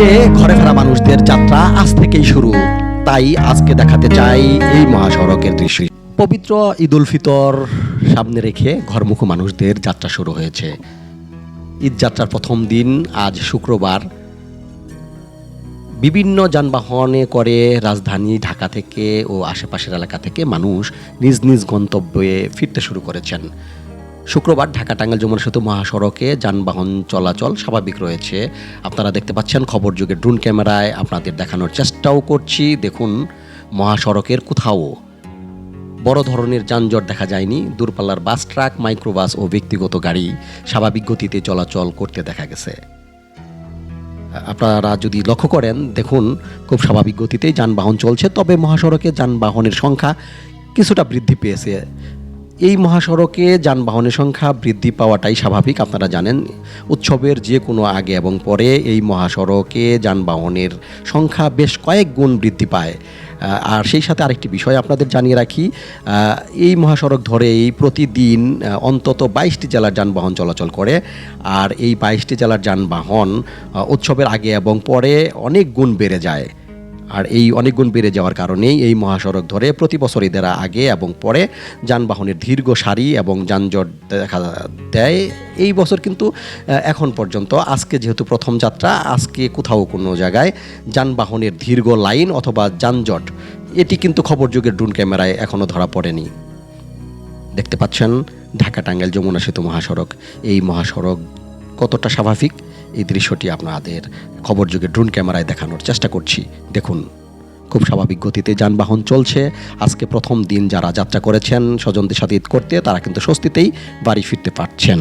ঈদে ঘরে ফেরা মানুষদের যাত্রা আজ থেকেই শুরু। তাই আজকে দেখাতে চাই এই মহাসড়কের দৃশ্য। পবিত্র ঈদ উল ফিতর সামনে রেখে ঘরমুখী মানুষদের যাত্রা শুরু হয়েছে। ঈদ যাত্রার প্রথম দিন আজ শুক্রবার। বিভিন্ন যানবাহনে করে রাজধানী ঢাকা থেকে ও আশেপাশের এলাকা থেকে মানুষ নিজ নিজ গন্তব্যে ফিরতে শুরু করেছেন। শুক্রবার ঢাকা টাঙ্গাইল যমুনা সেতু মহাসড়কে যানবাহন চলাচল স্বাভাবিক রয়েছে। আপনারা দেখতে পাচ্ছেন, খবর যুগে ড্রোন ক্যামেরায় আপনাদের দেখানোর চেষ্টাও করছি। দেখুন, মহাসড়কের কোথাও বড় ধরনের যানজট দেখা যায়নি। দূরপাল্লার বাস, ট্রাক, মাইক্রোবাস ও ব্যক্তিগত গাড়ি স্বাভাবিক গতিতে চলাচল করতে দেখা গেছে। আপনারা যদি লক্ষ্য করেন, দেখুন খুব স্বাভাবিক গতিতেই যানবাহন চলছে। তবে মহাসড়কে যানবাহনের সংখ্যা কিছুটা বৃদ্ধি পেয়েছে। এই মহাসড়কে যানবাহনের সংখ্যা বৃদ্ধি পাওয়াটাই স্বাভাবিক। আপনারা জানেন, উৎসবের যে কোনো আগে এবং পরে এই মহাসড়কে যানবাহনের সংখ্যা বেশ কয়েক গুণ বৃদ্ধি পায়। আর সেই সাথে আরেকটি বিষয় আপনাদের জানিয়ে রাখি, এই মহাসড়ক ধরেই প্রতিদিন অন্তত 22টি জেলার যানবাহন চলাচল করে। আর এই 22টি জেলার যানবাহন উৎসবের আগে এবং পরে অনেক গুণ বেড়ে যায়। আর এই অনেক গুণ বেড়ে যাওয়ার কারণেই এই মহাসড়ক ধরে প্রতি বছর ঈদের আগে এবং পরে যানবাহনের দীর্ঘ সারি এবং যানজট দেখা দেয়। এই বছর কিন্তু এখন পর্যন্ত, আজকে যেহেতু প্রথম যাত্রা, আজকে কোথাও কোনো জায়গায় যানবাহনের দীর্ঘ লাইন অথবা যানজট এটি কিন্তু খবর যুগের ড্রোন ক্যামেরায় এখনও ধরা পড়েনি। দেখতে পাচ্ছেন ঢাকা টাঙ্গাইল যমুনা সেতু মহাসড়ক। এই মহাসড়ক কতটা স্বাভাবিক, এই দৃশ্যটি আপনাদের খবর যুগে ড্রোন ক্যামেরায় দেখানোর চেষ্টা করছি। দেখুন, খুব স্বাভাবিক গতিতে যানবাহন চলছে। আজকে প্রথম দিন যারা যাত্রা করেছেন স্বজনদের সাথে ঈদ করতে, তারা কিন্তু স্বস্তিতেই বাড়ি ফিরতে পারছেন।